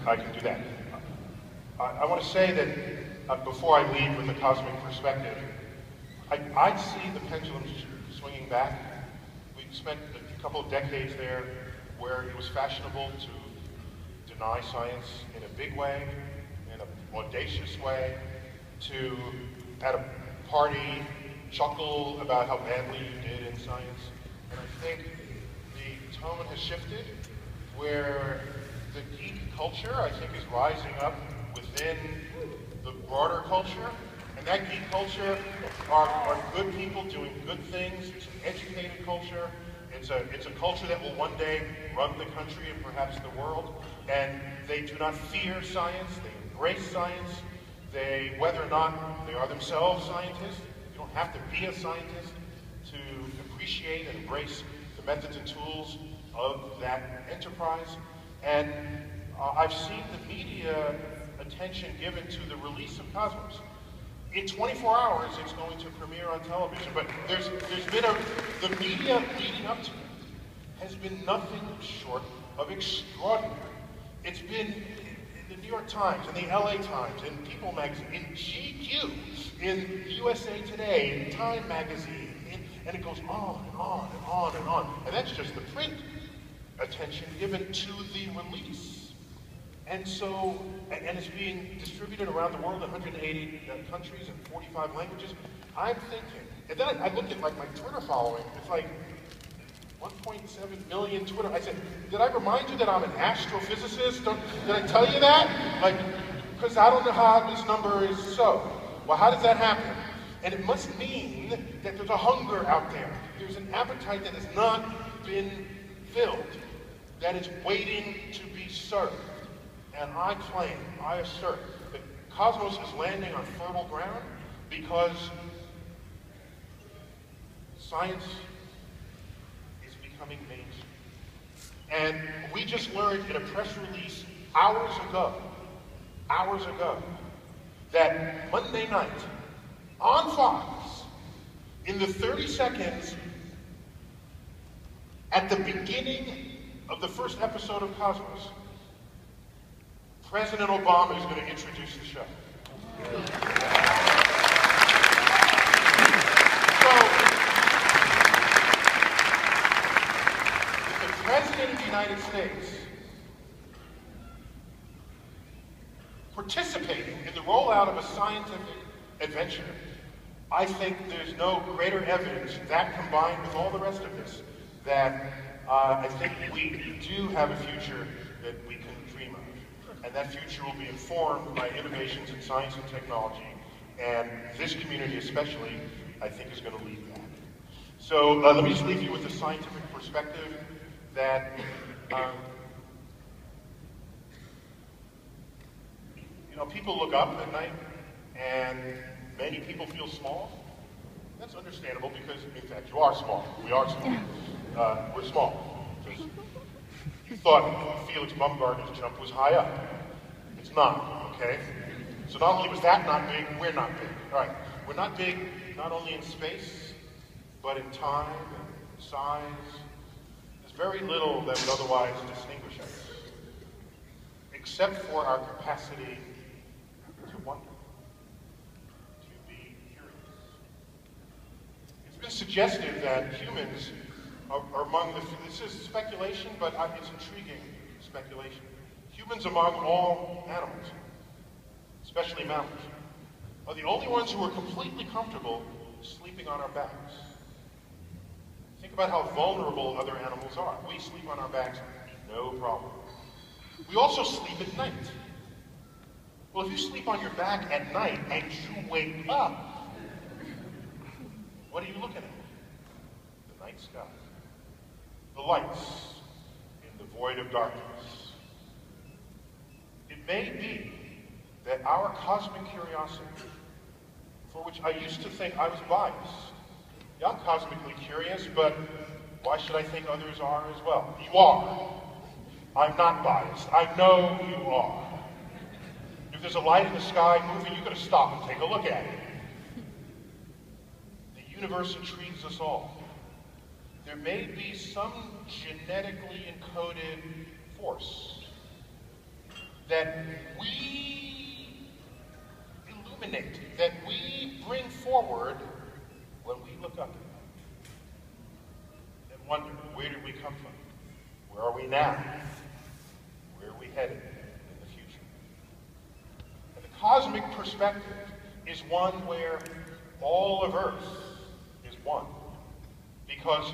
I can do that. I want to say that before I leave with a cosmic perspective, I see the pendulum swinging back. We spent a couple of decades there where it was fashionable to deny science in a big way, in an audacious way, to, at a party, chuckle about how badly you did in science. And I think the tone has shifted where the geek culture, I think, is rising up within the broader culture. And that geek culture are good people doing good things. It's an educated culture. It's a culture that will one day run the country and perhaps the world. And they do not fear science. They embrace science. Whether or not they are themselves scientists, you don't have to be a scientist to appreciate and embrace the methods and tools of that enterprise. And I've seen the media attention given to the release of Cosmos. In 24 hours, it's going to premiere on television, but there's been the media leading up to it has been nothing short of extraordinary. It's been in the New York Times, in the LA Times, in People magazine, in GQ, in USA Today, in Time magazine, and it goes on and on and on and on. And that's just the print attention given to the release. And so, and it's being distributed around the world in 180 countries and 45 languages. I'm thinking, and then I looked at like my Twitter following, it's like 1.7 million Twitter. I said, did I remind you that I'm an astrophysicist? Did I tell you that? Like, because I don't know how this number is so. Well, how does that happen? And it must mean that there's a hunger out there. There's an appetite that has not been filled, that is waiting to be served. And I claim, I assert, that Cosmos is landing on fertile ground because science is becoming mainstream. And we just learned in a press release hours ago, that Monday night on Fox, in the 30 seconds at the beginning of the first episode of Cosmos, President Obama is going to introduce the show. So, if the President of the United States participating in the rollout of a scientific adventure, I think there's no greater evidence, that combined with all the rest of this, that I think we do have a future that we can dream of. And that future will be informed by innovations in science and technology, and this community especially, I think, is going to lead that. So let me just leave you with a scientific perspective that people look up at night, and many people feel small. That's understandable because, in fact, you are small. We are small. We're small. You thought Felix Baumgartner's jump was high up. It's not, okay? So not only was that not big, we're not big. All right, we're not big not only in space, but in time and size. There's very little that would otherwise distinguish us, except for our capacity to wonder, to be curious. It's been suggested that humans are among this is speculation, but it's intriguing speculation. Humans among all animals, especially mammals, are the only ones who are completely comfortable sleeping on our backs. Think about how vulnerable other animals are. We sleep on our backs, no problem. We also sleep at night. Well, if you sleep on your back at night and you wake up, what are you looking at? The night sky. The lights in the void of darkness. It may be that our cosmic curiosity, for which I used to think I was biased, yeah, I'm cosmically curious, but why should I think others are as well? You are. I'm not biased. I know you are. If there's a light in the sky moving, you're going to stop and take a look at it. The universe intrigues us all. There may be some genetically encoded force that we illuminate, that we bring forward when we look up and wonder, where did we come from? Where are we now? Where are we headed in the future? And the cosmic perspective is one where all of Earth is one. Because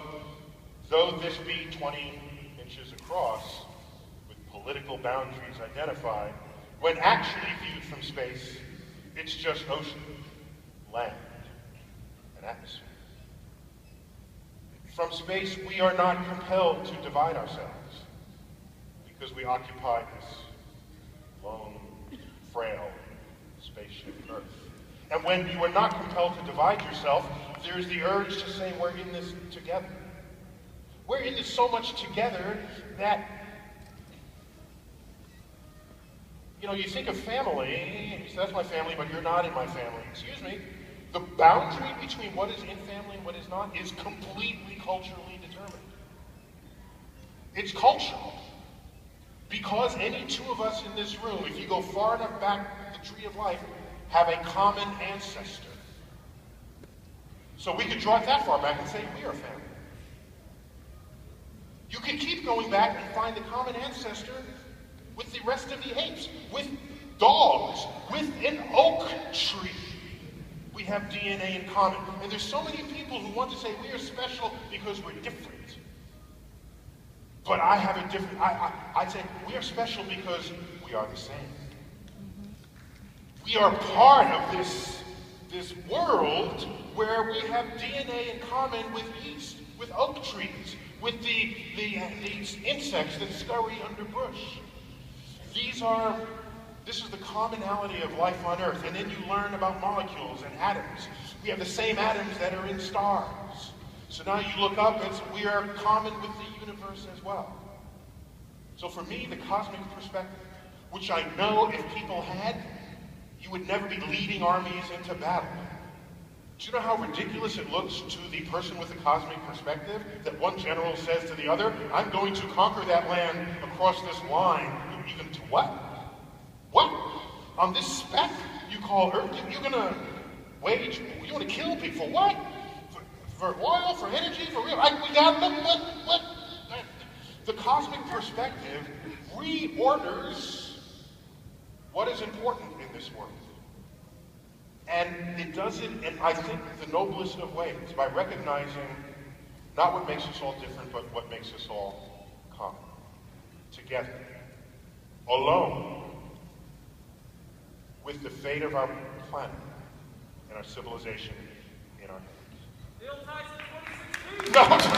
though this be 20 inches across, with political boundaries identified, when actually viewed from space, it's just ocean, land, and atmosphere. From space, we are not compelled to divide ourselves because we occupy this lone, frail spaceship Earth. And when you are not compelled to divide yourself, there's the urge to say we're in this together. We're in this so much together that, you know, you think of family, you say, that's my family, but you're not in my family. Excuse me. The boundary between what is in family and what is not is completely culturally determined. It's cultural. Because any two of us in this room, if you go far enough back the tree of life, have a common ancestor. So we could draw it that far back and say we are family. You can keep going back and find the common ancestor with the rest of the apes, with dogs, with an oak tree. We have DNA in common. And there's so many people who want to say we are special because we're different. But I have a different, I'd say we are special because we are the same. We are part of this world where we have DNA in common with yeast, with oak trees, with these insects that scurry under bush. This is the commonality of life on Earth. And then you learn about molecules and atoms. We have the same atoms that are in stars. So now you look up and we are common with the universe as well. So for me, the cosmic perspective, which I know if people had, you would never be leading armies into battle. Do you know how ridiculous it looks to the person with the cosmic perspective that one general says to the other, I'm going to conquer that land across this line. Even to what? What? On this speck you call Earth? You're going to wage, you want to kill people? For what? For oil, for energy, for real? We got what? The cosmic perspective reorders what is important in this world. And it does it in, I think, the noblest of ways, by recognizing not what makes us all different, but what makes us all common. Together. Alone. With the fate of our planet and our civilization in our hands. Neal Tyson 2016! No!